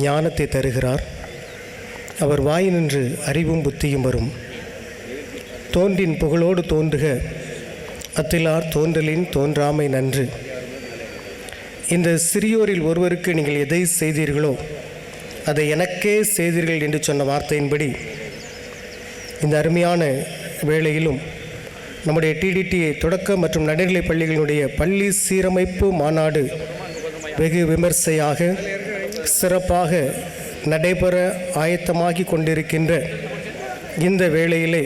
ஞானத்தை தருகிறார். அவர் வாயினின்று அறிவும் புத்தியும் வரும். தோன்றின் புகழோடு தோன்றுக, அத்திலார் தோன்றலின் தோன்றாமை நன்று. இந்த சிறியோரில் ஒருவருக்கு நீங்கள் எதை செய்தீர்களோ அதை எனக்கே செய்தீர்கள் என்று சொன்ன வார்த்தையின்படி இந்த அருமையான வேளையிலும் நம்முடைய டிடிடிஏ தொடக்க மற்றும் நடுநிலை பள்ளிகளுடைய பள்ளி சீரமைப்பு மாநாடு வெகு விமர்சையாக சிறப்பாக நடைபெற ஆயத்தமாகி கொண்டிருக்கின்ற இந்த வேளையிலே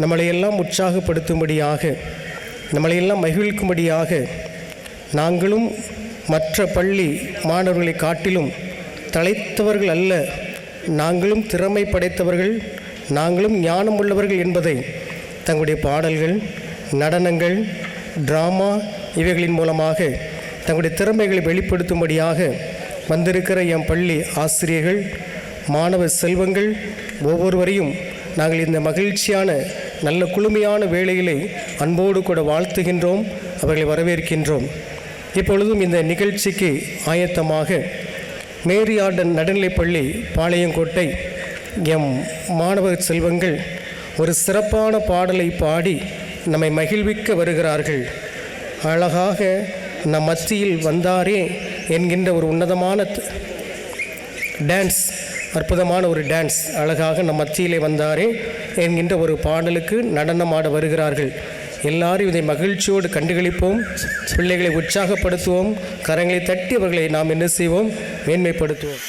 நம்மளையெல்லாம் உற்சாகப்படுத்தும்படியாக, நம்மளையெல்லாம் மகிழ்க்கும்படியாக, நாங்களும் மற்ற பள்ளி மாணவர்களை காட்டிலும் தலைத்தவர்கள் அல்ல, நாங்களும் திறமை படைத்தவர்கள், நாங்களும் ஞானம் உள்ளவர்கள் என்பதை தங்களுடைய பாடல்கள், நடனங்கள், டிராமா இவைகளின் மூலமாக தங்களுடைய திறமைகளை வெளிப்படுத்தும்படியாக வந்திருக்கிற என் பள்ளி ஆசிரியர்கள், மாணவ செல்வங்கள் ஒவ்வொருவரையும் நாங்கள் இந்த மகிழ்ச்சியான நல்ல குளுமையான வேளையிலே அன்போடு கூட வாழ்த்துகின்றோம், அவர்களை வரவேற்கின்றோம். இப்பொழுதும் இந்த நிகழ்ச்சிக்கு ஆயத்தமாக மேரி ஆர்டன் நடுநிலைப்பள்ளி பாளையங்கோட்டை எம் மாணவ செல்வங்கள் ஒரு சிறப்பான பாடலை பாடி நம்மை மகிழ்விக்க வருகிறார்கள். அழகாக நம் மத்தியில் வந்தாரே என்கின்ற ஒரு உன்னதமான டான்ஸ், அற்புதமான ஒரு டான்ஸ், அழகாக நம் மத்தியிலே வந்தாரே என்கின்ற ஒரு பாடலுக்கு நடனமாட வருகிறார்கள். எல்லாரும் இதை மகிழ்ச்சியோடு கண்டுகளிப்போம், பிள்ளைகளை உற்சாகப்படுத்துவோம், கரங்களை தட்டி அவர்களை நாம் என்ன செய்வோம், மேன்மைப்படுத்துவோம்.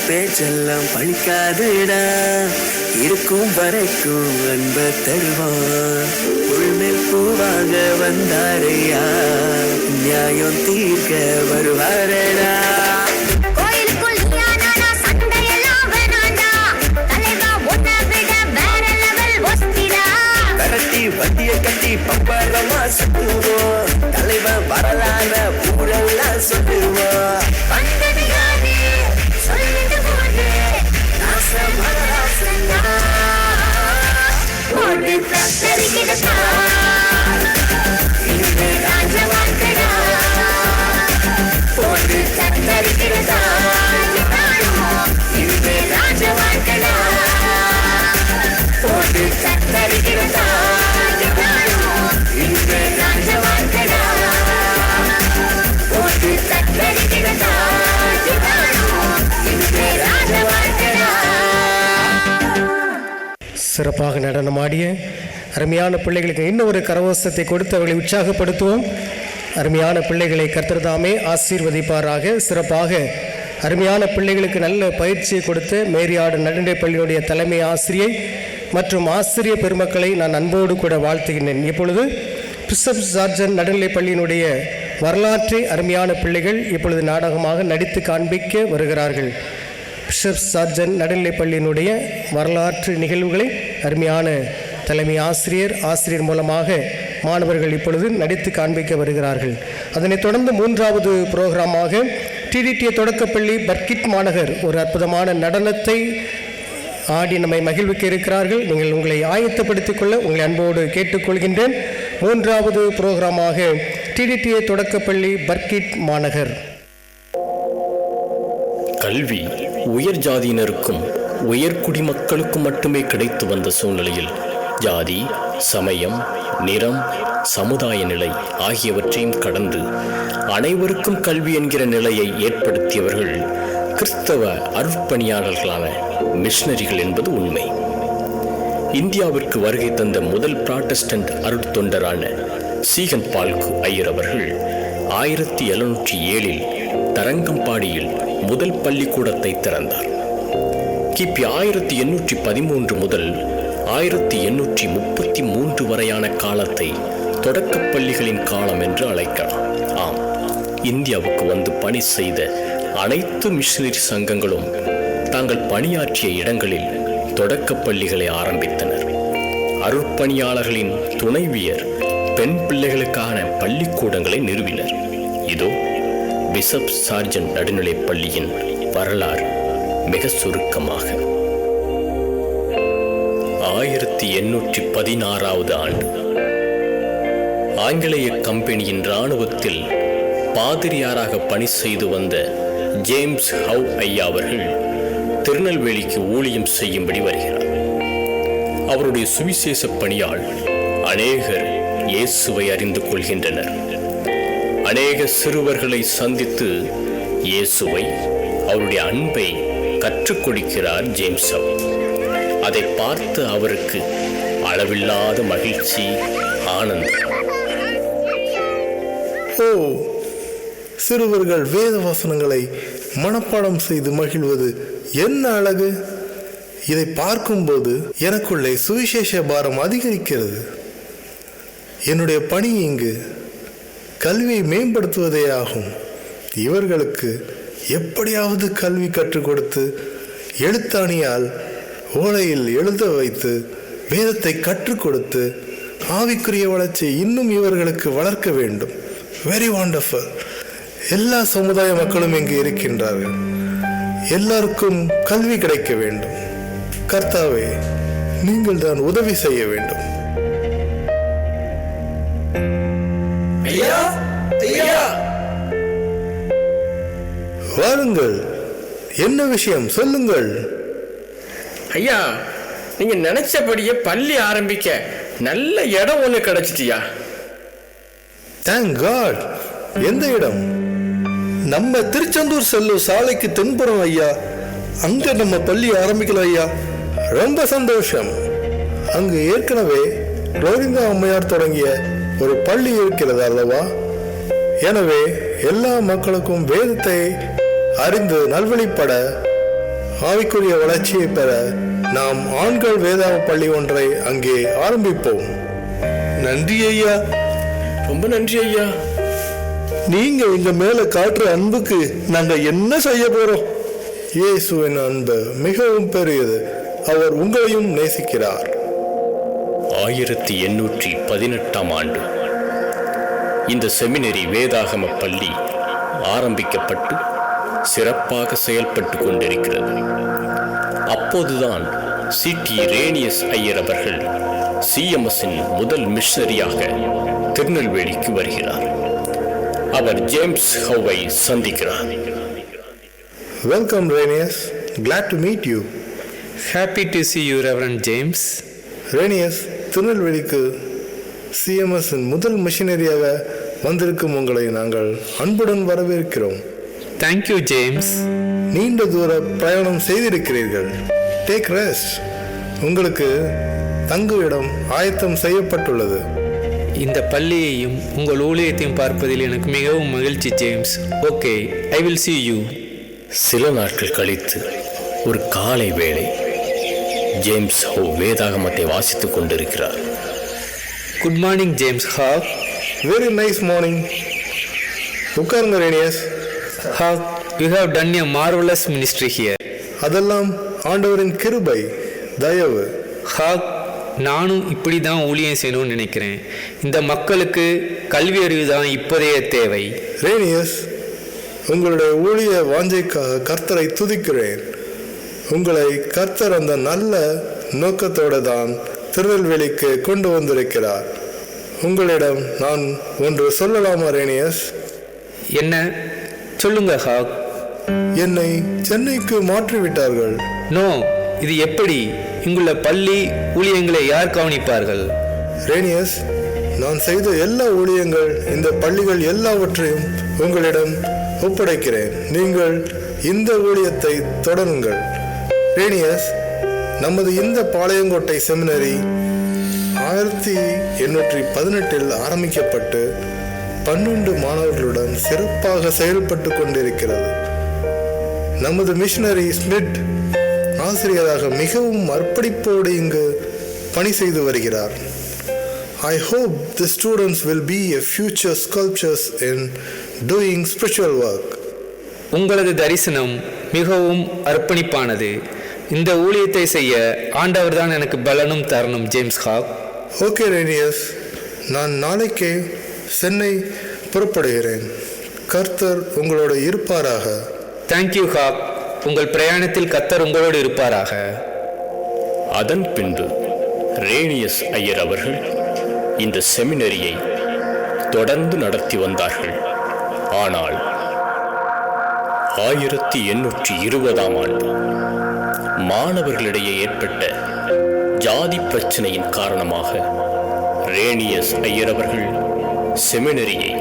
பேச்செல்லாம் பழிக்காதுடா, இருக்கும் வரைக்கும் அன்ப தருவான். உள்மேல் பூவாக வந்தாரையா, நியாயம் தீர்க்க வருவாரடா. வண்டிய கட்டி பம்பரமா சுத்துவோம், தலைவன் வரலான ஊரெல்லாம் சொல்லுவோம். போட்டு தத்தரிக்கிறதா இந்த ராஜ வாழ்க்கடா போட்டு தத்தரிக்கிறதா இந்த ராஜ வாழ்க்கடா போட்டு தத்தரிக்கிறதா இந்த ராஜ வாழ்க்கடா போட்டு தத்தரிக்கிறதா இந்த ராஜ வாழ்க்கடா. சிறப்பாக நடனமாடிய அருமையான பிள்ளைகளுக்கு இன்னும் ஒரு கரகோஷத்தை கொடுத்து அவர்களை உற்சாகப்படுத்துவோம். அருமையான பிள்ளைகளை கர்த்தர் தாமே ஆசீர்வதிப்பாராக. சிறப்பாக அருமையான பிள்ளைகளுக்கு நல்ல பயிற்சியை கொடுத்து மேரியாடு நடுநிலைப் பள்ளியினுடைய தலைமை ஆசிரியை மற்றும் ஆசிரியர் பெருமக்களை நான் அன்போடு கூட வாழ்த்துகின்றேன். இப்பொழுது பிஷப் சார்ஜன் நடுநிலைப் பள்ளியினுடைய வரலாற்றை அருமையான பிள்ளைகள் இப்பொழுது நாடகமாக நடித்து காண்பிக்க வருகிறார்கள். பிஷப் சார்ஜன் நடுநிலைப் பள்ளியினுடைய வரலாற்று நிகழ்வுகளை அருமையான தலைமை ஆசிரியர் மூலமாக மாணவர்கள் இப்பொழுது நடித்து காண்பிக்க வருகிறார்கள். அதனைத் தொடர்ந்து மூன்றாவது புரோகிராமாக டிடிடிஏ தொடக்கப்பள்ளி பர்கிட் மாநகர் ஒரு அற்புதமான நடனத்தை ஆடி நம்மை மகிழ்விக்க இருக்கிறார்கள். நீங்கள் உங்களை ஆயத்தப்படுத்திக் கொள்ள உங்களை அன்போடு கேட்டுக்கொள்கின்றேன். மூன்றாவது புரோகிராமாக டிடிடிஏ தொடக்கப்பள்ளி பர்கிட் மாநகர். கல்வி உயர் ஜாதியினருக்கும் உயர் குடிமக்களுக்கும் மட்டுமே கிடைத்து வந்த சூழ்நிலையில் ஜாதி, சமயம், நிறம், சமுதாய நிலை ஆகியவற்றையும் கடந்து அனைவருக்கும் கல்வி என்கிற நிலையை ஏற்படுத்தியவர்கள் கிறிஸ்தவ அருட்பணியாளர்களான மிஷனரிகள் என்பது உண்மை. இந்தியாவிற்கு வருகை தந்த முதல் புராட்டஸ்டன்ட் அருட்தொண்டரான சீகன் பால்கு ஐயர் அவர்கள் 1707 தரங்கம்பாடியில் முதல் பள்ளிக்கூடத்தை திறந்தார். கிபி 1813 முதல் 1833 வரையான காலத்தை தொடக்கப் பள்ளிகளின் காலம் என்று அழைக்கலாம். ஆம், இந்தியாவுக்கு வந்து பணி செய்த அனைத்து மிஷனரி சங்கங்களும் தாங்கள் பணியாற்றிய இடங்களில் தொடக்கப் பள்ளிகளை ஆரம்பித்தனர். அருட்பணியாளர்களின் துணைவியர் பெண் பிள்ளைகளுக்கான பள்ளிக்கூடங்களை நிறுவினர். இதோ பிஷப் சார்ஜன் நடுநிலைப் பள்ளியின் வரலாறு மிக சுருக்கமாக. 1816 ஆண்டு ஆங்கிலேய கம்பெனியின் இராணுவத்தில் பாதிரியாராக பணி செய்து வந்த ஜேம்ஸ் ஹவ் ஐயா அவர்கள் திருநெல்வேலிக்கு ஊழியம் செய்யும்படி வருகிறார். அவருடைய சுவிசேஷ பணியால் அநேகர் இயேசுவை அறிந்து கொள்கின்றனர். அநேக சிறுவர்களை சந்தித்து இயேசுவை, அவருடைய அன்பை கற்றுக் கொடுக்கிறார் ஜேம்ஸ் ஹவ். அதை பார்த்து அவருக்கு அளவில்லாத மகிழ்ச்சி, ஆனந்தம். ஓ, சிறுவர்கள் வேத வசனங்களை மனப்பாடம் செய்து மகிழ்வது என்ன அழகு! இதை பார்க்கும்போது எனக்குள்ளே சுவிசேஷ பாரம் அதிகரிக்கிறது. என்னுடைய பணி இங்கு கல்வியை மேம்படுத்துவதே ஆகும். இவர்களுக்கு எப்படியாவது கல்வி கற்றுக் கொடுத்து எழுத்தாணியால் ஓலையில் எழுத வைத்து வேதத்தை கற்றுக் கொடுத்து ஆவிக்குரிய வளர்ச்சியை இன்னும் இவர்களுக்கு வளர்க்க வேண்டும். Very wonderful. எல்லா சமுதாய மக்களும் இங்கு இருக்கின்றார்கள். எல்லாருக்கும் கல்வி கிடைக்க வேண்டும். கர்த்தாவே, நீங்கள் தான் உதவி செய்ய வேண்டும். வாருங்கள், என்ன விஷயம் சொல்லுங்கள். ஐயா, நீங்க நினைச்சபடியே பள்ளி ஆரம்பிக்க நல்ல இடம் ஒண்ணு கிடைச்சிட்டியா? Thank God. எந்த இடம்? நம்ம திருச்செந்தூர் செல்லும் சாலைக்கு தென்புறம் ஐயா. அங்க நம்ம பள்ளி ஆரம்பிக்கலாம் ஐயா. ரொம்ப சந்தோஷம். அங்கு ஏற்கனவே ரோஹிங்கா அம்மையார் தொடங்கிய ஒரு பள்ளி இருக்கிறது அல்லவா? எனவே எல்லா மக்களுக்கும் வேதத்தை அறிந்து நல்வழிப்பட, ஆவிக்குரிய வளர்ச்சியை பெற நாம் ஆண்கள் வேதாவ பள்ளி ஒன்றை அங்கே ஆரம்பிப்போம். நன்றி ஐயா. ரொம்ப நன்றி ஐயா. நீங்க எங்க மேல காட்டுற அன்புக்கு நாங்க என்ன செய்ய போறோம்? இயேசுவின் அன்பு மிகவும் பெரியது. அவர் உங்களையும் நேசிக்கிறார். 1818 ஆண்டு இந்த செமினரி வேதாகம பள்ளி ஆரம்பிக்கப்பட்டு சிறப்பாக செயல்பட்டு கொண்டிருக்கிறது. அப்போதுதான் சிடி ரேனியஸ் ஐயர் அவர்கள் சிஎம்எஸ்ஸின் முதல் மிஷனரியாக திருநெல்வேலிக்கு வருகிறார். அவர் ஜேம்ஸ் ஹோவை சந்திக்கிறார். Welcome Rhenius, glad to meet you. Happy to see you, Reverend James. Rhenius, திருநெல்வேலிக்கு சிஎம்எஸ்ஸின் முதல் மிஷனரியாக வந்திருக்கும் உங்களை நாங்கள் அன்புடன் வரவேற்கிறோம். Thank you, James. நீண்ட தூர பிரயாணம் செய்திருக்கிறீர்கள். Take rest. உங்களுக்கு தங்குமிடம் ஆயத்தம் செய்யப்பட்டுள்ளது. இந்த பள்ளியையும் உங்கள் ஊழியத்தையும் பார்ப்பதில் எனக்கு மிகவும் மகிழ்ச்சி, James. Okay, I will see you. சில நாட்கள் கழித்து ஒரு காலை வேளை ஜேம்ஸ் ஹோ வேதாகமத்தை வாசித்துக் கொண்டிருக்கிறார். Good morning, James Hawk. Very nice morning. உட்காருங்க Rhenius. Hawk, you have done a marvelous ministry here. அதெல்லாம் ஆண்டவரின் கிருபை, தயவு. Hawk, நானும் இப்படி தான் ஊழியம் செய்யணும்னு நினைக்கிறேன். இந்த மக்களுக்கு கல்வி அறிவு தான் இப்போதைய தேவை. ரேனியஸ், உங்களுடைய ஊழிய வாஞ்சைக்காக கர்த்தரை துதிக்கிறேன். உங்களை கர்த்தர் அந்த நல்ல நோக்கத்தோடு தான் திருநெல்வேலிக்கு கொண்டு வந்திருக்கிறார். உங்களிடம் நான் ஒன்று சொல்லலாமா ரேனியஸ்? என்ன? சொல்லுங்க ஹாக். என்னை சென்னைக்கு மாற்றிவிட்டார்கள். நோ, இது எப்படி? இங்குள்ள பள்ளி ஊழியங்களை யார் கவனிப்பார்கள்? ரேனியஸ், நான் செய்த எல்லா ஊழியங்கள், இந்த பள்ளிகள் எல்லாவற்றையும் உங்களிடம் ஒப்படைக்கிறேன். நீங்கள் இந்த ஊழியத்தை தொடருங்கள். ரேனியஸ், நமது இந்த பாளையங்கோட்டை செமினரி 1818 ஆரம்பிக்கப்பட்டு 12 மாணவர்களுடன் சிறப்பாக செயல்பட்டு கொண்டிருக்கிறது. நமது மிஷனரி ஸ்மித் ஆசிரியராக மிகவும் அர்ப்பணிப்போடு இங்கு பணி செய்து வருகிறார். I hope the students will be a future sculptors in doing spiritual work. உங்களது தரிசனம் மிகவும் அர்ப்பணிப்பானது. இந்த ஊழியத்தை செய்ய ஆண்டவர் தான் எனக்கு பலனும் தரணும், ஜேம்ஸ் ஹாக். ஓகே ரேனியஸ், நான் நாளைக்கே சென்னை புறப்படுகிறேன். கர்த்தர் உங்களோட இருப்பாராக. Thank you Hawk. உங்கள் பிரயாணத்தில் கர்த்தர் உங்களோடு இருப்பாராக. அதன் பின்பு ரேனியஸ் ஐயர் அவர்கள் இந்த செமினரியை தொடர்ந்து நடத்தி வந்தார்கள். ஆனால் 1820 மாணவர்களிடையே ஏற்பட்ட ஜாதி பிரச்சனையின் காரணமாக ரேனியஸ் ஐயர் அவர்கள் செமினரியை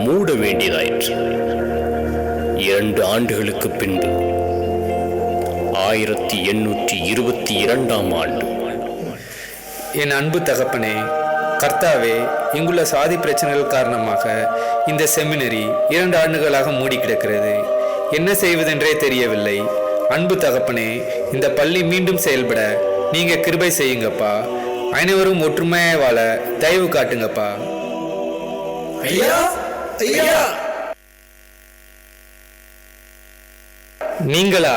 மூட வேண்டியதாயிற்று. 2 ஆண்டுகளுக்கு பின்பு 1822 என் அன்பு தகப்பனே, கர்த்தாவே, இங்குள்ள சாதி பிரச்சனைகள் காரணமாக இந்த செமினரி 2 ஆண்டுகளாக மூடி கிடக்கிறது. என்ன செய்வதென்றே தெரியவில்லை. அன்பு தகப்பனே, இந்த பள்ளி மீண்டும் செயல்பட நீங்க கிருபை செய்யுங்கப்பா. அனைவரும் ஒற்றுமையாக வாழ தயவு காட்டுங்கப்பா. ஐயா, ஐயா. நீங்களா?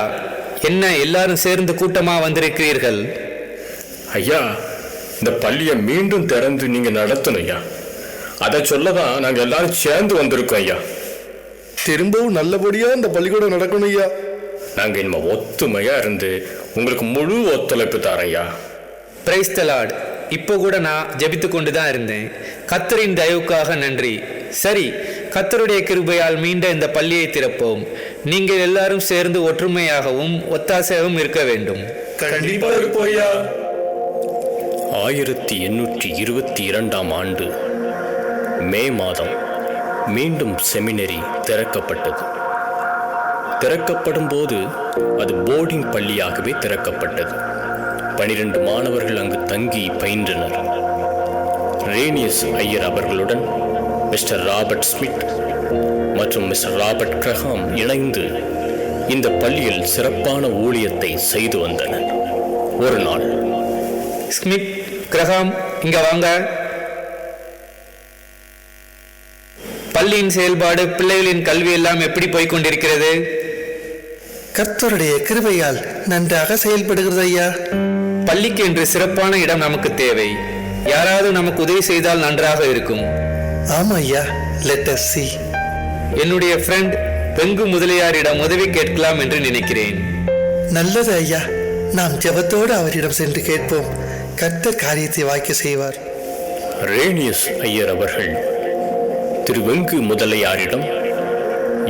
என்ன எல்லாரும் சேர்ந்து கூட்டமா வந்திருக்கிறீர்கள்? ஐயா, இந்த பள்ளியை மீண்டும் திறந்து நீங்க நடத்தணும் ஐயா. அதை சொல்லதான் நாங்க எல்லாரும் சேர்ந்து வந்திருக்கோம் ஐயா. திரும்பவும் நல்லபடியா இந்த பள்ளிக்கூடம் நடக்கணும் ஐயா. நாங்க இனிமே ஒத்துமையா இருந்து உங்களுக்கு முழு ஒத்துழைப்பு தரோம் ஐயா. Praise the Lord. இப்போ கூட நான் ஜெபித்து கொண்டு தான் இருந்தேன். கர்த்தரின் தயவுக்காக நன்றி. சரி, கர்த்தருடைய கிருபையால் மீண்ட இந்த பள்ளியை திறப்போம். நீங்கள் எல்லாரும் சேர்ந்து ஒற்றுமையாகவும் ஒத்தாசையாகவும் இருக்க வேண்டும். கண்டிப்பா இருப்போம் ஐயா. 1822 மே மாதம் மீண்டும் செமினரி திறக்கப்பட்டது. திறக்கப்படும் போது அது போர்டிங் பள்ளியாகவே திறக்கப்பட்டது. 12 மாணவர்கள் அங்கு தங்கி பயின்றனர். ரேனியஸ் ஐயர் அவர்களுடன் மிஸ்டர் ராபர்ட் ஸ்மித் மற்றும் மிஸ்டர் ராபர்ட் கிரஹாம் இணைந்து இந்த பள்ளியில் சிறப்பான ஊழியத்தை செய்து வந்தனர். ஒரு நாள், ஸ்மித், கிரஹாம், இங்க வாங்க. பள்ளியின் செயல்பாடு, பிள்ளைகளின் கல்வி எல்லாம் எப்படி போய்கொண்டிருக்கிறது? கர்த்தருடைய கிருபையால் நன்றாக செயல்படுகிறது ஐயா. பள்ளிக்கு என்று சிறப்பான இடம் நமக்கு தேவை. யாராவது நமக்கு உதவி செய்தால் நன்றாக இருக்கும். ஆமா ஐயா, லெட் அஸ் see. என்னுடைய ஃப்ரெண்ட் வெங்கு முதலியாரிடம் உதவி கேட்கலாம் என்று நினைக்கிறேன். நல்லது ஐயா, நாம் ஜெபத்தோடு அவரிடம் சென்று கேட்போம். கர்த்தர் காரியத்தை வாய்க்க செய்வார். ரேனியஸ் ஐயர் அவர்கள் திரு வெங்கு முதலையாரிடம்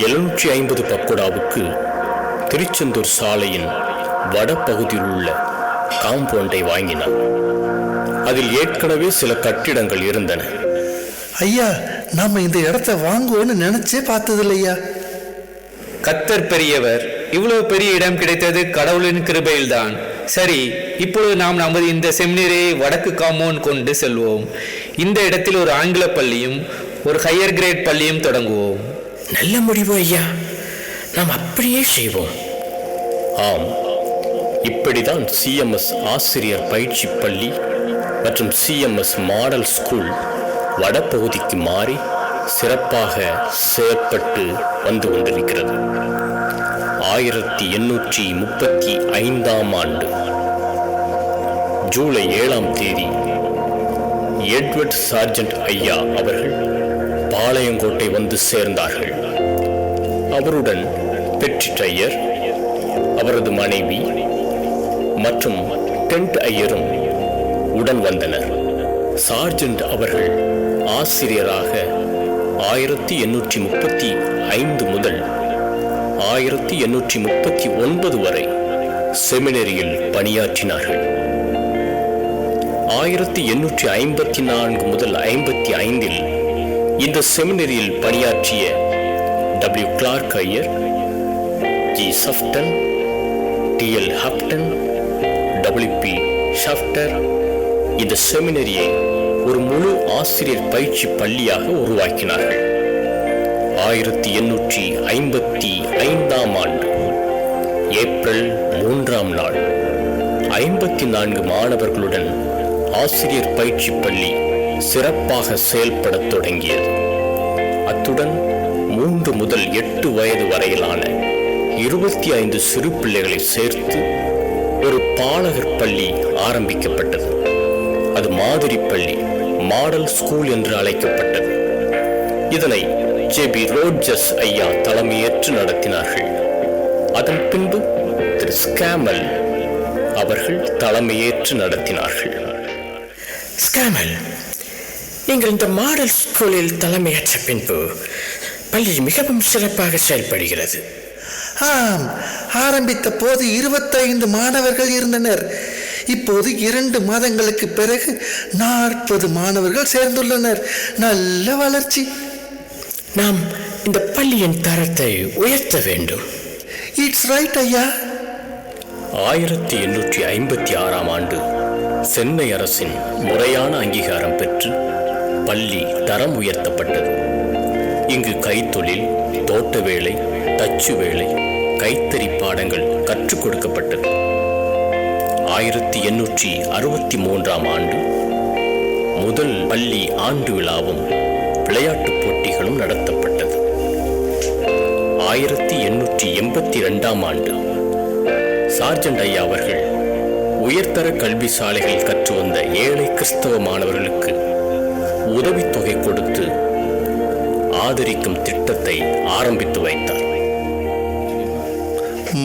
750 பக்கோடாவுக்கு திருச்செந்தூர் சாலையின் வடபகுதியில் உள்ள காம்பவுண்டை வாங்கினார். அதில் ஏற்கனவே சில கட்டிடங்கள் இருந்தன. ஐயா, நாம இந்த இடத்த வாங்குவோன்னு நினைச்சே பார்த்ததில்லையா. கர்த்தர் பெரியவர். இவ்வளவு பெரிய இடம் கிடைத்தது கடவுளின் கிருபையில்தான். சரி, இப்பொழுது நாம் நமது இந்த செமினரியை வடக்கு காம்பவுண்ட் கொண்டு செல்வோம். இந்த இடத்தில் ஒரு ஆங்கில பள்ளியும் ஒரு ஹையர் கிரேட் பள்ளியும் தொடங்குவோம். நல்ல முடிவு ஐயா, நாம் அப்படியே செய்வோம். ஆம், இப்படிதான் சிஎம்எஸ் ஆசிரியர் பயிற்சி பள்ளி மற்றும் சிஎம்எஸ் மாடல் ஸ்கூல் வடபகுதிக்கு மாறி சிறப்பாக செயற்பட்டு வந்து கொண்டிருக்கிறது. 1835 ஆண்டு ஜூலை 7ஆம் தேதி எட்வர்ட் சார்ஜென்ட் ஐயா அவர்கள் பாளையங்கோட்டை வந்து சேர்ந்தார்கள். அவருடன் பெட்ரிட் ஐயர், அவரது மனைவி மற்றும் டென்ட் ஐயரும் உடன் வந்தனர். சார்ஜென்ட் அவர்கள் ஆசிரியராக 1835 முதல் 1839 வரை செமினரியில் பணியாற்றினார்கள். 1854 முதல் 55 இந்த செமினரியில் பணியாற்றிய W. Clark Iyer, G. சஃப்டன், T.L. ஹப்டன், W.P. ஷாஃப்டர் இந்த செமினரியை ஒரு முழு ஆசிரியர் பயிற்சி பள்ளியாக உருவாக்கினார்கள். 1855 ஆண்டு ஏப்ரல் 3ஆம் நாள் 54 மாணவர்களுடன் ஆசிரியர் பயிற்சி பள்ளி சிறப்பாக செயல்படத் தொடங்கியது. அத்துடன் 3 முதல் 8 வயது வரையிலான 25 சிறு பிள்ளைகளை சேர்த்து ஒரு பாலகர் பள்ளி ஆரம்பிக்கப்பட்டது. அது மாதிரி பள்ளி, மாடல் ஸ்கூல் என்று அழைக்கப்பட்டது. இதனை ஜே.பி. ரோட்ஜர்ஸ் ஐயா தலைமையேற்று நடத்தினார்கள். அதன் பின்பு திரு ஸ்கேமல் அவர்கள் தலைமையேற்று நடத்தினார்கள். ஸ்கேமல், நீங்கள் இந்த மாடல் ஸ்கூலில் தலைமையேற்ற பின்பு பள்ளி மிகவும் சிறப்பாக செயல்படுகிறது. ஆம், ஆரம்பித்த போது 25 மாணவர்கள் இருந்தனர். இப்போது 2 மாதங்களுக்கு பிறகு 40 மாணவர்கள் சேர்ந்துள்ளனர். நல்ல வளர்ச்சி. நாம் இந்த பள்ளியின் தரத்தை உயர்த்த வேண்டும். இட்ஸ் ரைட் ஐயா. 1856 ஆண்டு சென்னை அரசின் முறையான அங்கீகாரம் பெற்று பள்ளி தரம் உயர்த்தப்பட்டது. இங்கு கைத்தொழில், தோட்ட வேலை, தச்சு வேலை, கைத்தறி பாடங்கள் கற்றுக் கொடுக்கப்பட்டது. 1863 ஆண்டு முதல் பள்ளி ஆண்டு விழாவும் விளையாட்டுப் போட்டிகளும் நடத்தப்பட்டது. 1882 ஆண்டு சார்ஜென்ட் ஐயா அவர்கள் உயர்தர கல்வி சாலைகளில் கற்று வந்த ஏழை கிறிஸ்தவ மாணவர்களுக்கு உதவித்தொகை கொடுத்து ஆதரிக்கும் திட்டத்தை ஆரம்பித்து வைத்தார்.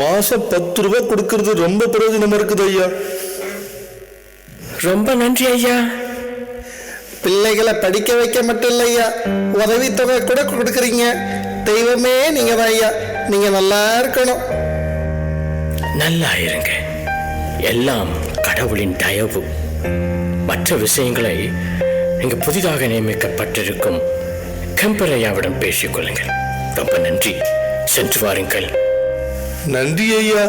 மாசம் 10 ரூபாய் கொடுக்கறது ரொம்ப பிரயோஜனமா இருக்குது ஐயா. ரொம்ப நன்றி ஐயா. பிள்ளைகளை படிக்க வைக்க மட்டும் இல்லை ஐயா, உதவித்தொகை கூட கொடுக்குறீங்க. தெய்வமே நீங்க தான் ஐயா. நீங்க நல்லா இருக்கணும். நல்லா இருங்க. எல்லாம் கடவுளின் தயவு. மற்ற விஷயங்களை நீங்க புதிதாக நியமிக்கப்பட்டிருக்கும் கம்பர் ஐயாவிடம் பேசிக்கொள்ளுங்கள். ரொம்ப நன்றி. சென்று வாருங்கள். நன்றி ஐயா.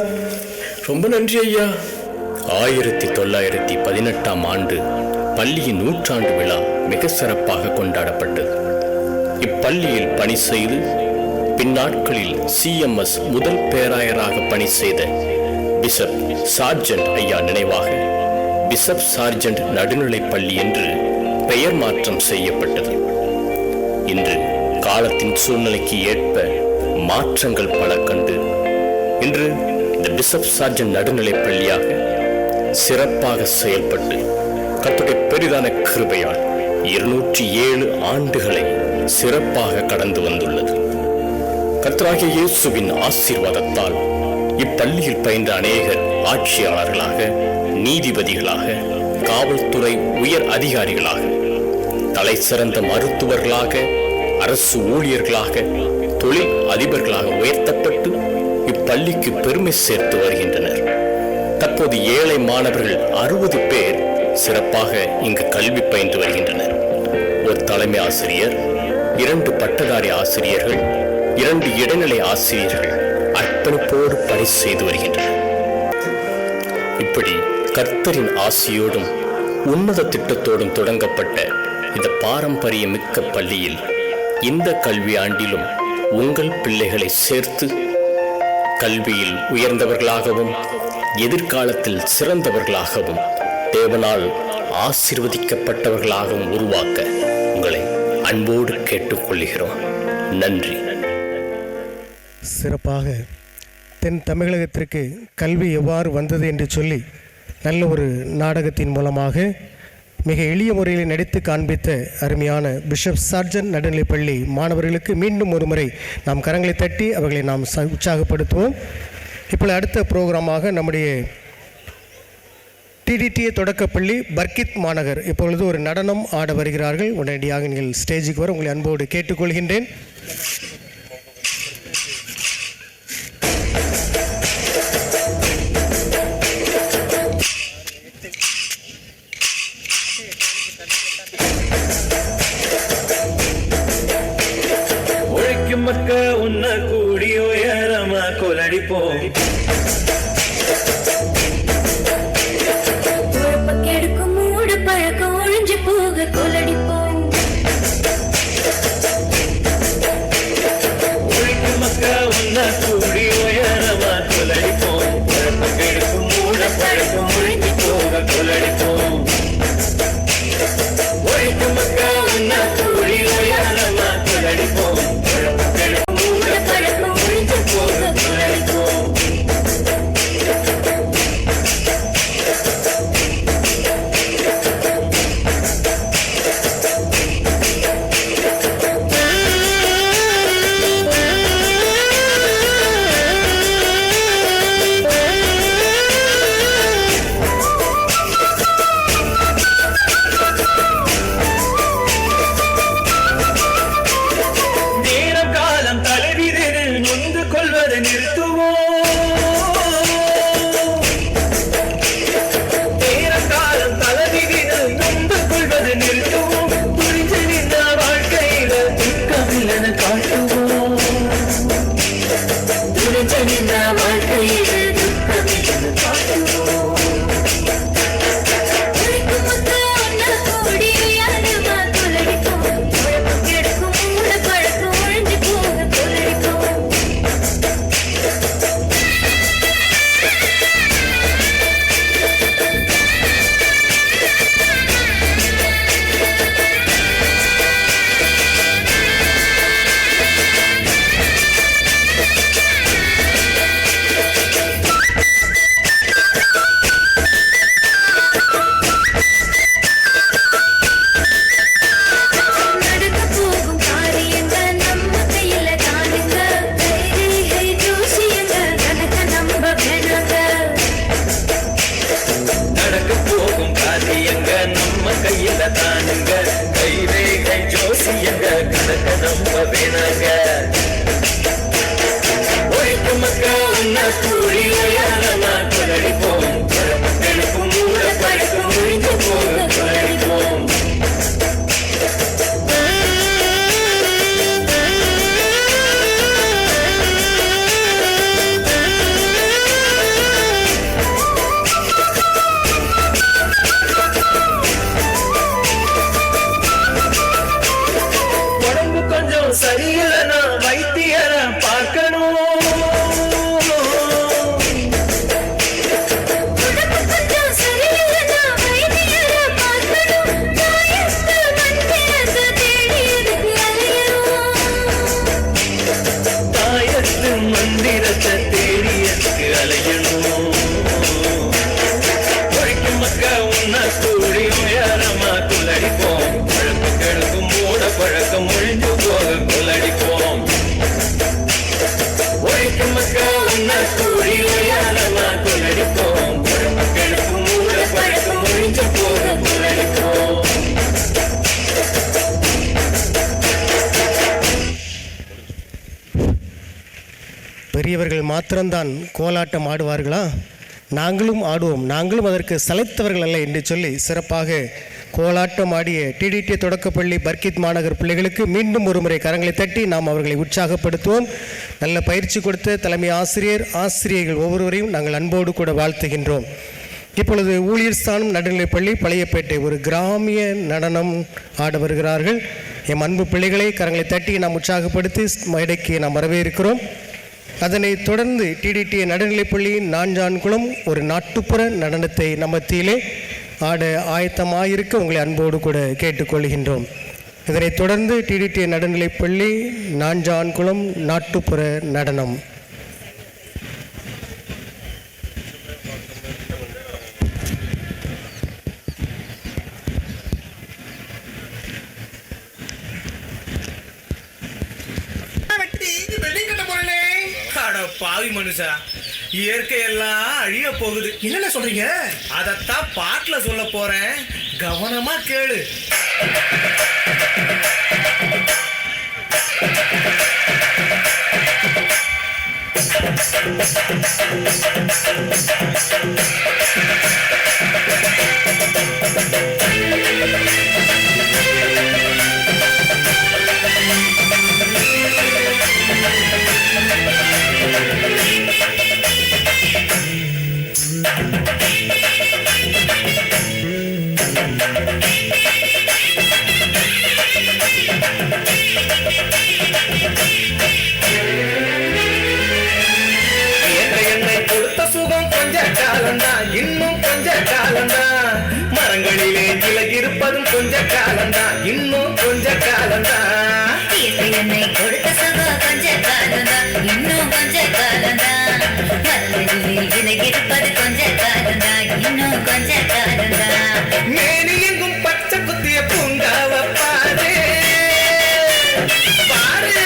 ரொம்ப நன்றி ஐயா. 1918 ஆண்டு பள்ளியின் 100ஆண்டு விழா மிக சிறப்பாக கொண்டாடப்பட்டது. இப்பள்ளியில் பணி செய்து பின்னாட்களில் சிஎம்எஸ் முதல் பேராயராக பணி செய்த பிஷப் சார்ஜென்ட் ஐயா நினைவாக பிஷப் சார்ஜென்ட் நடுநிலைப் பள்ளி என்று பெயர் மாற்றம் செய்யப்பட்டது. இன்று காலத்தின் சூழ்நிலைக்கு ஏற்ப மாற்றங்கள் பல கண்டு இன்று இந்த பிஷப் சார்ஜென்ட் நடுநிலைப் பள்ளியாக சிறப்பாக செயல்பட்டு கர்த்தருடைய பெரிதான கிருபையால் 207 ஆண்டுகளை சிறப்பாக கடந்து வந்துள்ளது. கர்த்தராகிய இயேசுவின் ஆசீர்வாதத்தால் இப்பள்ளியில் பயின்ற அநேகர் ஆட்சியாளர்களாக, நீதிபதிகளாக, காவல்துறை உயர் அதிகாரிகளாக, தலை சிறந்த மருத்துவர்களாக, அரசு ஊழியர்களாக, தொழில் அதிபர்களாக உயர்த்தப்பட்டு இப்பள்ளிக்கு பெருமை சேர்த்து வருகின்றனர். தற்போது ஏழை மாணவர்கள் 60 பேர் சிறப்பாக இங்கு கல்வி பயின்று வருகின்றனர். ஒரு தலைமை ஆசிரியர், 2 பட்டதாரி ஆசிரியர்கள், 2 இடைநிலை ஆசிரியர்கள் அர்ப்பணிப்போடு பணி செய்து வருகின்றனர். இப்படி கர்த்தரின் ஆசியோடும் உன்னத திட்டத்தோடும் தொடங்கப்பட்ட இந்த பாரம்பரிய மிக்க பள்ளியில் இந்த கல்வி ஆண்டிலும் உங்கள் பிள்ளைகளை சேர்த்து கல்வியில் உயர்ந்தவர்களாகவும் எதிர்காலத்தில் சிறந்தவர்களாகவும் தேவனால் ஆசீர்வதிக்கப்பட்டவர்களாகவும் உருவாக்க உங்களை அன்போடு கேட்டுக்கொள்கிறோம். நன்றி. சிறப்பாக தென் தமிழகத்திற்கு கல்வி எவ்வாறு வந்தது என்று சொல்லி நல்ல ஒரு நாடகத்தின் மூலமாக மிக எளிய முறையில் நடித்து காண்பித்த அருமையான பிஷப் சார்ஜன் நடுநிலைப்பள்ளி மாணவர்களுக்கு மீண்டும் ஒரு முறை நாம் கரங்களை தட்டி அவர்களை நாம் உற்சாகப்படுத்துவோம். இப்பொழுது அடுத்த ப்ரோக்ராமாக நம்முடைய டிடிடிஏ தொடக்கப்பள்ளி பர்கித் மாநகர் இப்பொழுது ஒரு நடனம் ஆட வருகிறார்கள். உடனடியாக நீங்கள் ஸ்டேஜுக்கு வர உங்களை அன்போடு கேட்டுக்கொள்கின்றேன். உழைக்கும் மக்க உன்ன கூடி உயரமா கொலடிப்போம். கெடுக்கும் மூடு பழக்கம் ஒழிஞ்சு போக கொலடிப்போம். உழைக்கும் மக்க உன்ன கூடி உயரமா கொலடிப்போம். கெடுக்கும் மூடு பழக்கம் ஒழிஞ்சு போக கொலடிப்போம். உழைக்கும் மக்க உன்ன கூடி உயரமா கொலடிப்போம். கெடுக்கும் மூடு பழக்கம் ஒழிஞ்சு போக கொலடிப்போம். பெரியவர்கள் மாத்திரம்தான் கோலாட்டம் ஆடுவார்களா? நாங்களும் ஆடுவோம், நாங்களும் அதற்கு சளைத்தவர்கள் அல்ல என்று சொல்லி சிறப்பாக கோலாட்டம் ஆடிய டிடிடி தொடக்கப்பள்ளி பர்கித் மாநகர் பிள்ளைகளுக்கு மீண்டும் ஒரு முறை கரங்களை தட்டி நாம் அவர்களை உற்சாகப்படுத்துவோம். நல்ல பயிற்சி கொடுத்த தலைமை ஆசிரியர், ஆசிரியர்கள் ஒவ்வொருவரையும் நாங்கள் அன்போடு கூட வாழ்த்துகின்றோம். இப்பொழுது ஊழியர் ஸ்தானம் நடுநிலைப்பள்ளி பழையப்பேட்டை ஒரு கிராமிய நடனம் ஆட வருகிறார்கள். எம் அன்பு பிள்ளைகளை கரங்களை தட்டி நாம் உற்சாகப்படுத்தி மேடைக்கு நாம் வரவேற்கிறோம். அதனைத் தொடர்ந்து டிடிடி நடுநிலைப்பள்ளி நாஞ்சான்குளம் ஒரு நாட்டுப்புற நடனத்தை மத்தியிலே ஆட ஆயத்தமாயிருக்க உங்களை அன்போடு கூட கேட்டுக்கொள்கின்றோம். இதனைத் தொடர்ந்து டிடிடி நடுநிலைப்பள்ளி நாஞ்சான்குளம் நாட்டுப்புற நடனம். பாவி மனுஷா, இயற்கையெல்லாம் அழிய போகுது. என்ன சொல்றீங்க? அதத்தான் பாட்டுல சொல்ல போறேன், கவனமா கேளு. இன்னும் கொஞ்ச காலம்தான், மரங்களிலே கிளை இருப்பதும் கொஞ்ச காலம்தான், இன்னும் கொஞ்ச காலம்தான். என்னை கொடுத்த சுகம் கொஞ்ச காலம்தான், இன்னும் கொஞ்ச காலம்தான், மரங்களிலே கிளை இருப்பது கொஞ்ச காலம்தான், இன்னும் கொஞ்ச காலம்தான். மேனி எங்கும் பச்சை குத்திய பூங்காவ பாரு பாரு,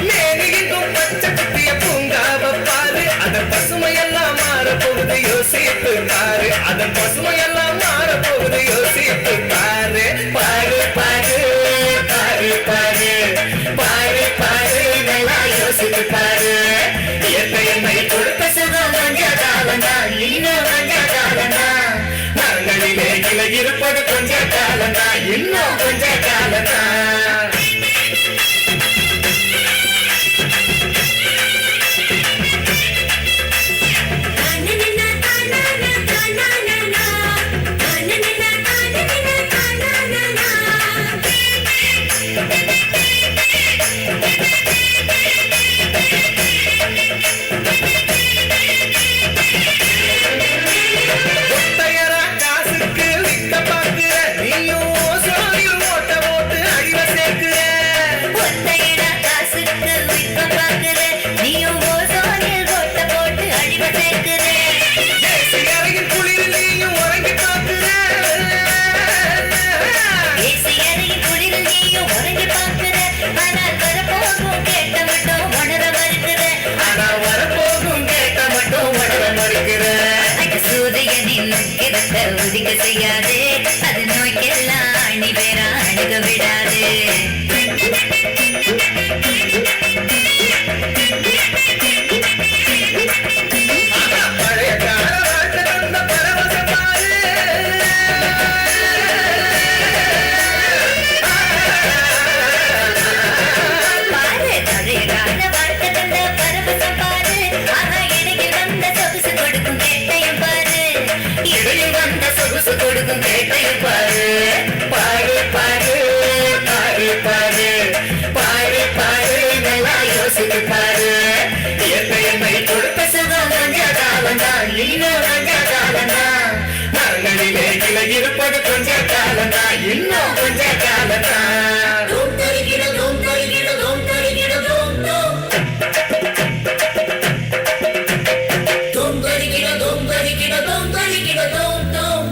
மேனி எங்கும் பச்சை குத்திய பூங்காவ பாரு, அதன் பசுமையெல்லாம் மாறப்போகுது யோசித்து பாரு, அதன் பசுமையெல்லாம் மாறப்போகுது யோசித்து பாரு. பாரு பாரு பாரு பாரு பாரு பாரு, நல்லா யோசித்து பாரு. இயற்கை என்னை கொடுத்த சுகம் கொஞ்ச காலம்தான், இன்னும் கொஞ்ச காலம்தான், மரங்களிலே கிளை இருப்பது கொஞ்ச காலம்தான், இன்னும் கொஞ்ச காலம்தான். ஒதுங்க செய்யாது, அது நோய்க்கெல்லாம் அணி வேற அணுக விடாது. பழைய கால வாழ்க்கை தந்த பரவசம் பாரு, பாரு பழைய கால வாழ்க்கை தந்த பரவசம் பாரு, ஆனா இடையில் வந்த சொகுசு கொடுக்கும் கேட்டையும் பாரு, இடையில் வந்த சொகுசு கொடுக்கும் கேட்டையும் பாரு. பாரு பாரு பாரு பாரு பாரு பாரு, நல்லா யோசித்து பாரு. இயற்கை என்னை கொடுத்த சுகம் கொஞ்ச காலம்தான், இன்னும் கொஞ்ச காலம்தான், மரங்களிலே கிளை இருப்பது கொஞ்ச காலம்தான், இன்னும் கொஞ்ச காலம்தான். தூம் தருகிற தூம் தருகிற தூம் தருகிற தூம் தூம் தூம் தருகிற தூம் தருகிற தூம் தருகிற தூம் தூம்.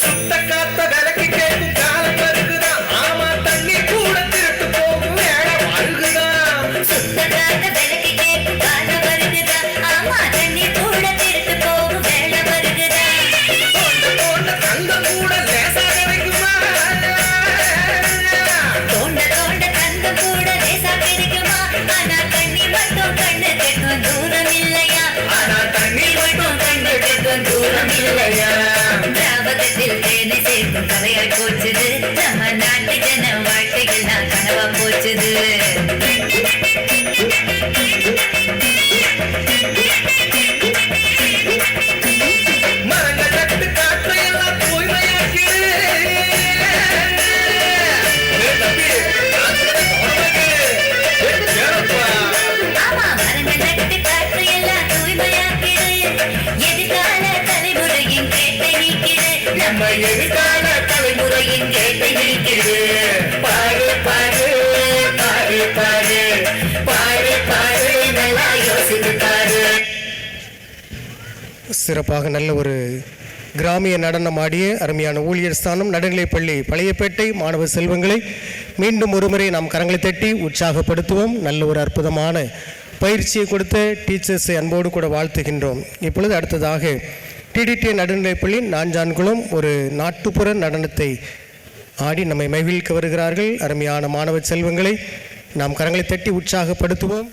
சுத்த சிறப்பாக நல்ல ஒரு கிராமிய நடனம் ஆடிய அருமையான ஊழியர் ஸ்தானம் நடுநிலைப்பள்ளி பழையப்பேட்டை மாணவ செல்வங்களை மீண்டும் ஒருமுறை நாம் கரங்களை தட்டி உற்சாகப்படுத்துவோம். நல்ல ஒரு அற்புதமான பயிற்சியை கொடுத்த டீச்சர்ஸை அன்போடு கூட வாழ்த்துகின்றோம். இப்பொழுது அடுத்ததாக டிடிடி நடுநிலைப்பள்ளி நாஞ்சான்குளம் ஒரு நாட்டுப்புற நடனத்தை ஆடி நம்மை மகிழ்விக்க வருகிறார்கள். அருமையான மாணவ செல்வங்களை நாம் கரங்களை தட்டி உற்சாகப்படுத்துவோம்.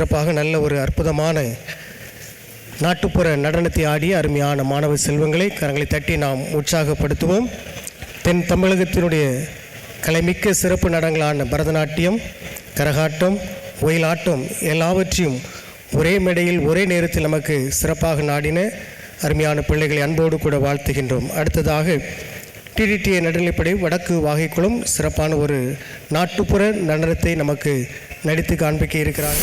சிறப்பாக நல்ல ஒரு அற்புதமான நாட்டுப்புற நடனத்தை ஆடிய அருமையான மாணவ செல்வங்களை கரங்களை தட்டி நாம் உற்சாகப்படுத்துவோம். தென் தமிழகத்தினுடைய கலைமிக்க சிறப்பு நடனங்களான பரதநாட்டியம், கரகாட்டம், ஒயிலாட்டம் எல்லாவற்றையும் ஒரே மேடையில் ஒரே நேரத்தில் நமக்கு சிறப்பாக நாடின அருமையான பிள்ளைகளை அன்போடு கூட வாழ்த்துகின்றோம். அடுத்ததாக டிடிடிஏ நடுநிலைப்படை வடக்கு வாகைக்குளம் சிறப்பான ஒரு நாட்டுப்புற நடனத்தை நமக்கு நடித்து காண்பிக்க இருக்கிறார்.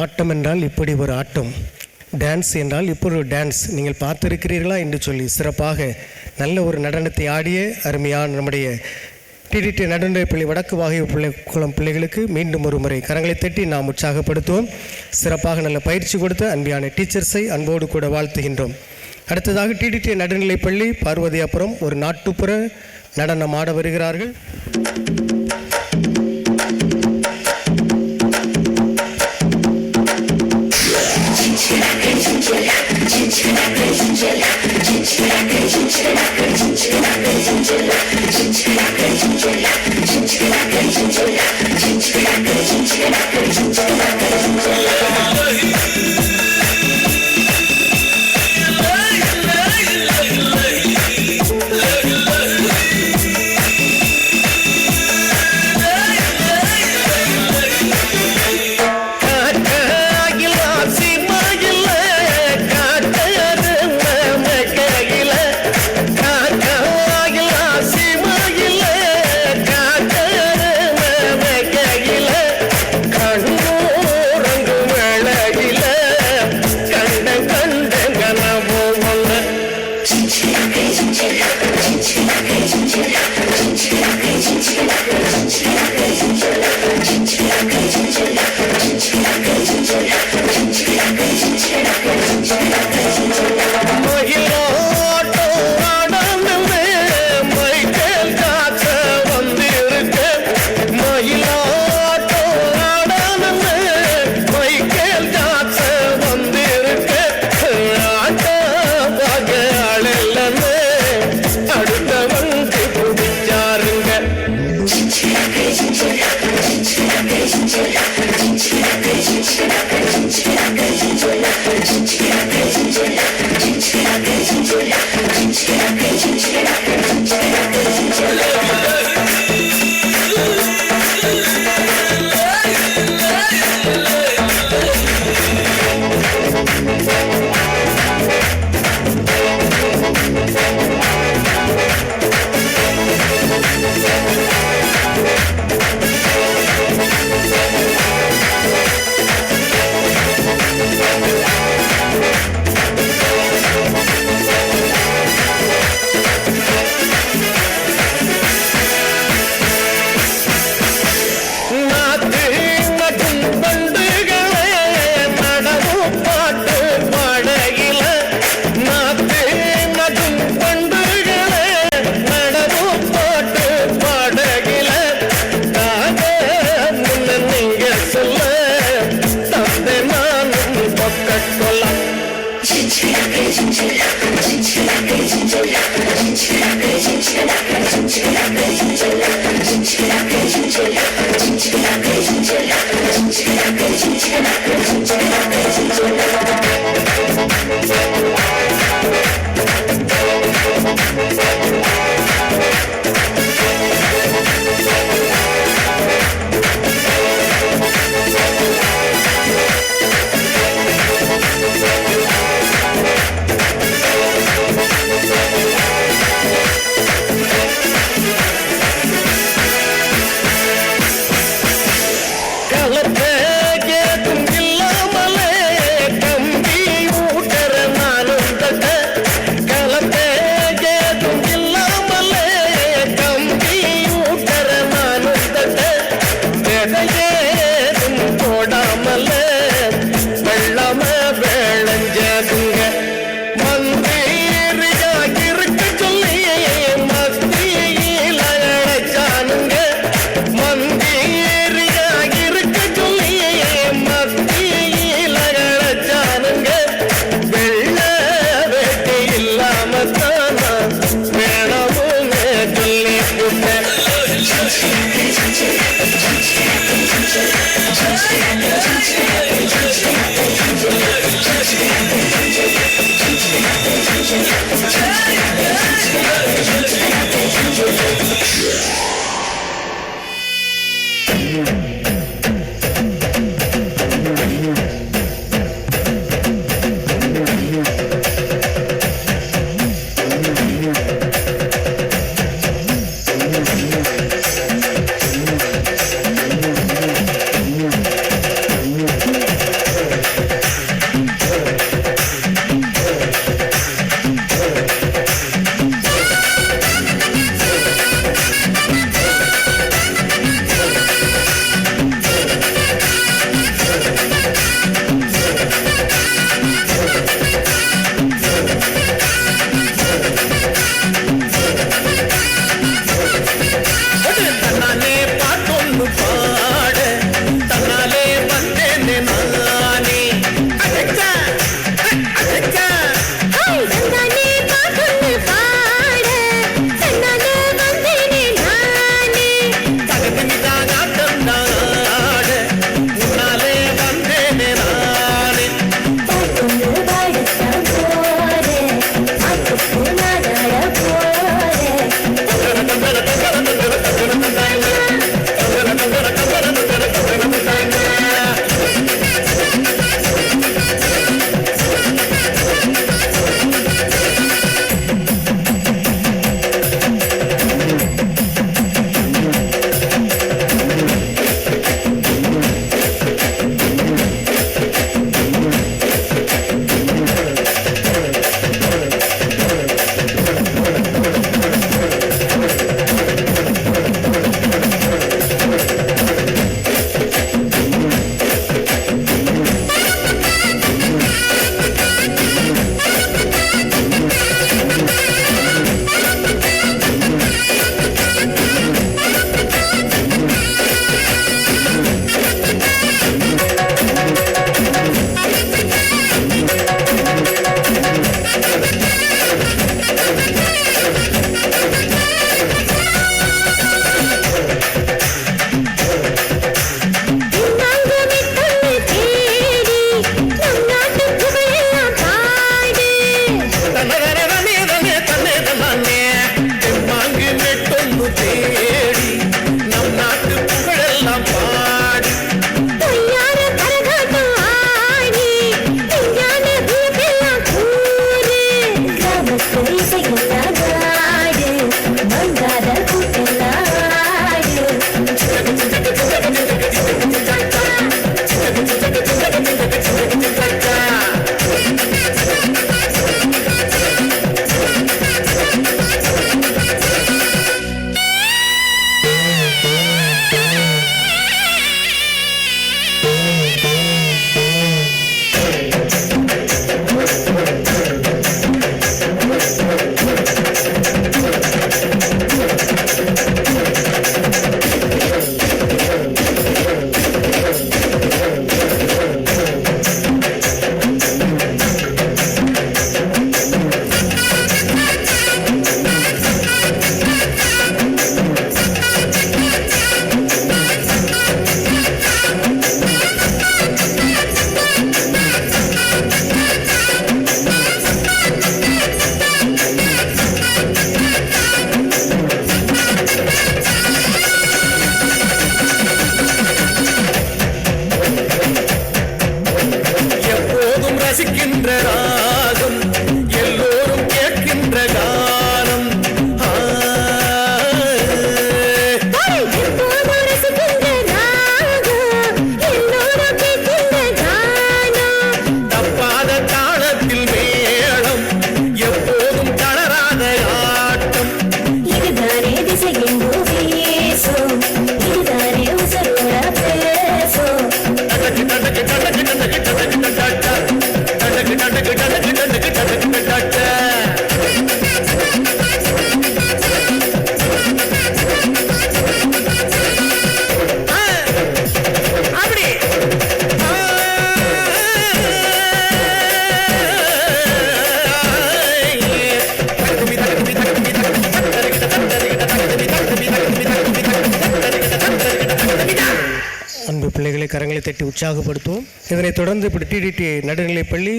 ஆட்டம் என்றால் இப்படி ஒரு ஆட்டம், டான்ஸ் என்றால் இப்படி ஒரு டான்ஸ் நீங்கள் பார்த்திருக்கிறீர்களா என்று சொல்லி சிறப்பாக நல்ல ஒரு நடனத்தை ஆடிய அருமையான நம்முடைய டிடிடி நடுநிலைப்பள்ளி வடக்கு வாகை குளம் பிள்ளைகளுக்கு மீண்டும் ஒரு முறை கரங்களை தட்டி நாம் உற்சாகப்படுத்துவோம். சிறப்பாக நல்ல பயிற்சி கொடுத்த அன்பியான டீச்சர்ஸை அன்போடு கூட வாழ்த்துகின்றோம். அடுத்ததாக டிடிடி நடுநிலைப்பள்ளி பார்வதியாபுரம் ஒரு நாட்டுப்புற நடனம் ஆட வருகிறார்கள். Children, பிள்ளைகளை கரங்களை தட்டி உற்சாகப்படுத்துவோம். இதனைத் தொடர்ந்து இப்படி டிடிடி நடுநிலைப்பள்ளி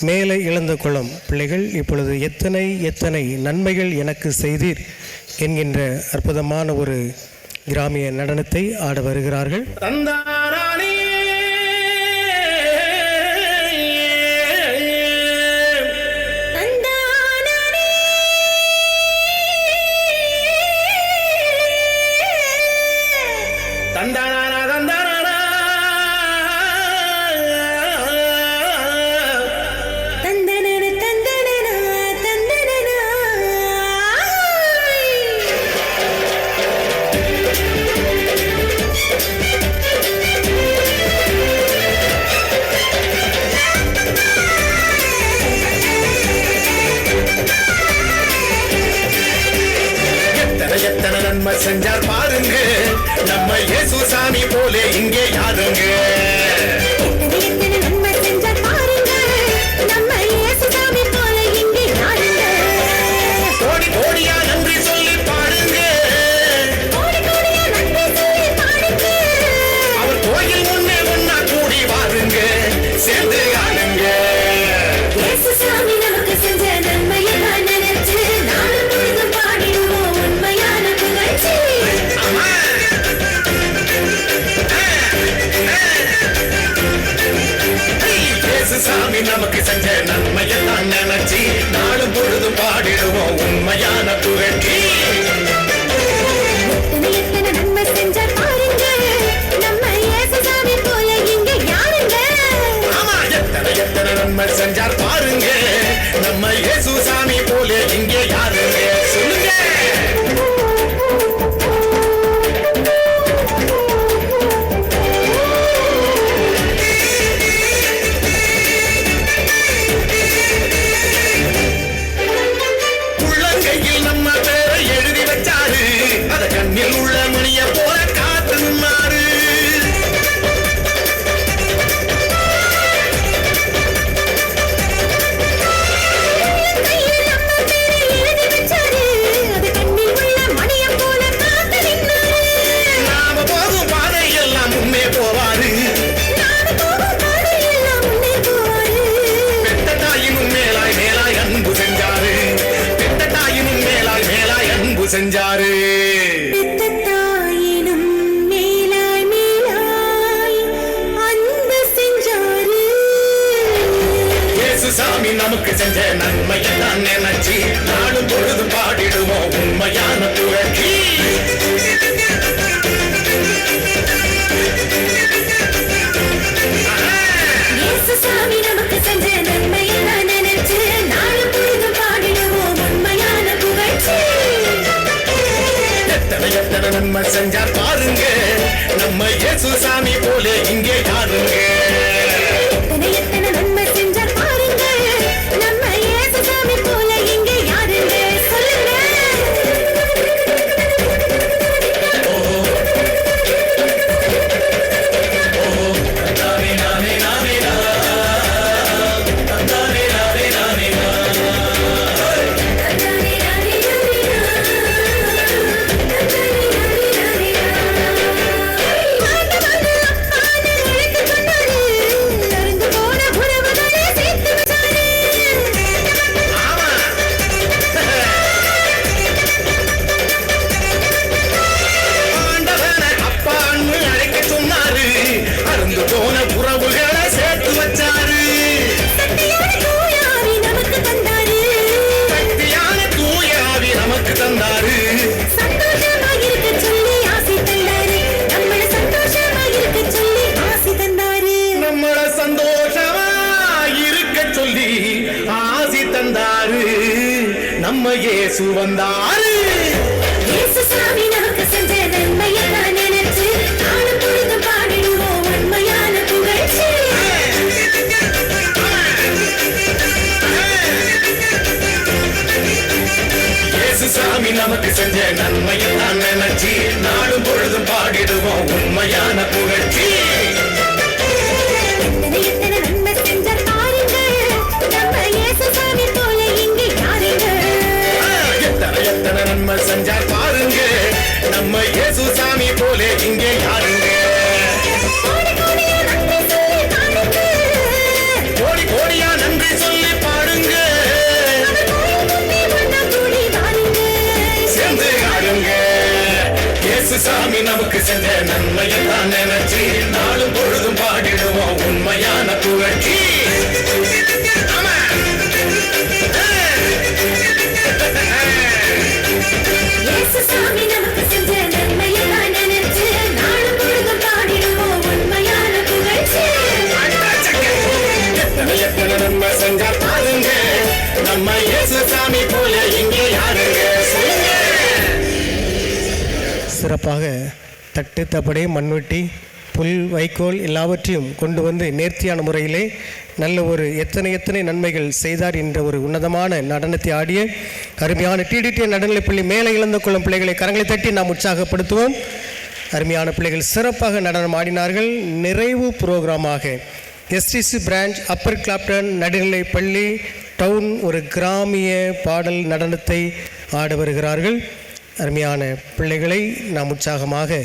மேலே இழந்த குளம் பிள்ளைகள் இப்பொழுது எத்தனை எத்தனை நன்மைகள் எனக்கு செய்தீர் என்கின்ற அற்புதமான ஒரு கிராமிய நடனத்தை ஆட வருகிறார்கள். தந்தாரானே தந்தானா தந்தானா தந்தனன தந்தனன தந்தனன எத்தனை எத்தனை நன்மை செஞ்சார் பாருங்க, நம்ம இயேசு சாமி போலே இங்கே யாருங்க. எத்தனை நன்மை செஞ்சா பாருங்க, நம்ம இயேசுசாமி போல இங்கே யாருங்க. கோடி கோடியா நன்றி சொல்லி பாருங்க, கோடி கோடியா நன்றி சொல்லி பாடுங்க. அவர் கோயில் முன்னே ஒன்னா கூடி வாருங்க, சேர்ந்து ஆளுங்க. இயேசுசாமி நமக்கு செஞ்ச நன்மையெல்லாம் நினைச்சு நாளும் பொழுதும் பாடிடுவோம் உண்மையான புகழ்ச்சி. ஆமா. இயேசு சாமி நமக்கு செஞ்ச நன்மையெல்லாம் நினைச்சு நாளும் பொழுதும் பாடிடுவோம் உண்மையான புகழ்ச்சி. எத்தனை எத்தனை நன்மை செஞ்சா பாருங்க, நம்ம இயேசுசாமி போல இங்கே யாருங்க. ஆமா, எத்தனை எத்தனை நன்மை செஞ்சார் பாருங்க, நம்ம இயேசு சாமி போலே இங்கே யாருங்க. சொல்லுங்க. உள்ளங்கையில் நம்ம பேரை எழுதி வச்சாரு, அத கண்ணில் உள்ள மணிய போல காத்து நின்னாரு. கையில் நம்ம பேரை எழுதி வச்சாரு, அது கண்ணில் உள்ள மணியைப் போல காத்து நின்னாரு. நாம போகும் பாதை எல்லாம் முன்னே போவாரு, நாடு போகும் பாதையெல்லாம் முன்னே போவாரு. பெத்த தாயினும் மேலாய் மேலாய் அன்பு செஞ்சாரு, பெத்த தாயினும் மேலாய் மேலாய் அன்பு செஞ்சாரு. பெத்த தாயினும் மேலாய் மேலாய் அன்பு செஞ்சாரு. இயேசு சாமி நமக்கு செஞ்ச நன்மையெல்லாம் நினைச்சு நாளும் பொழுது பாடிடுவோம் உண்மையான புகழ்ச்சி. இயேசுசாமி நமக்கு செஞ்ச நன்மையெல்லாம் நினைச்சு நாளும் பொழுதும் பாடிடுவோம் உண்மையான புகழ்ச்சி. எத்தனை எத்தனை நன்மை செஞ்சார் பாருங்க, நம்ம இயேசு சாமி போலே இங்கே யாருங்க. எத்தனை எத்தனை நன்மை செஞ்சா பாருங்க, நம்ம இயேசுசாமி போல இங்கே யாருங்க. சொல்லுங்க. ஆண்டவனை அப்பான்னு அழைக்க சொன்னாரு, அருந்து போன உறவுகளை சேர்த்து வச்சாரு. சக்தியான தூயாவி நமக்கு தந்தாரு. சக்தியான தூய ஆவி நமக்கு தந்தாரு. சந்தோஷமா இருக்க சொல்லி ஆசி தந்தாரு. நம்மள சந்தோஷமா இருக்க சொல்லி ஆசி தந்தாரு. நம்மள சந்தோஷமா இருக்க சொல்லி ஆசி தந்தாரு. நம்ம இயேசு வந்தாரு. இயேசுசாமி நமக்கு செஞ்ச நன்மையெல்லாம் நினைச்சு நாளும் பொழுதும் பாடிடுவோம் உண்மையான புகழ்ச்சி. இயேசு சாமி நமக்கு செஞ்ச நன்மையெல்லாம் நினைச்சு நாளும் பொழுதும் பாடிடுவோம் உண்மையான புகழ்ச்சி. எத்தனை எத்தனை நன்மை செஞ்சா பாருங்க, நம்ம இயேசுசாமி போல இங்கே யாருங்க. எத்தனை எத்தனை நன்மை செஞ்சார் பாருங்க, நம்ம இயேசு சாமி போலே இங்கே யாருங்க. சாமி நமக்கு செஞ்ச நன்மையெல்லாம் நினைச்சு நாளும் பொழுதும் பாடிடுவோம் உண்மையான புகழ்ச்சி. இயேசு சாமி நமக்கு செஞ்ச நன்மையெல்லாம் நினைச்சு நாளும் பொழுதும் பாடிடுவோம் உண்மையான புகழ்ச்சி. எத்தனை நன்மை செஞ்சா பாருங்க, நம்ம இயேசு சாமி போல இங்கே யாருங்க சொல்லுங்க. சிறப்பாக தட்டு தப்படை மண்வெட்டி புல் வைக்கோல் எல்லாவற்றையும் கொண்டு வந்து நேர்த்தியான முறையிலே நல்ல ஒரு எத்தனை நன்மைகள் செய்தார் என்ற ஒரு உன்னதமான நடனத்தை ஆடிய அருமையான டிடிடி நடுநிலைப்பள்ளி மேலே இழந்து கொள்ளும் பிள்ளைகளை கரங்களை தட்டி நாம் உற்சாகப்படுத்துவோம். அருமையான பிள்ளைகள் சிறப்பாக நடனம் ஆடினார்கள். நிறைவு புரோகிராமாக எஸ்டிசி பிரான்ச் அப்பர் கிளாப்டன் நடுநிலைப்பள்ளி டவுன் ஒரு கிராமிய பாடல் நடனத்தை ஆட வருகிறார்கள். அருமையான பிள்ளைகளை நாம் உற்சாகமாக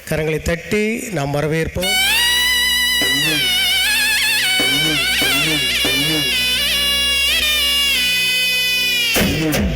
கரங்களை தட்டி நாம் வரவேற்போம். Thank you.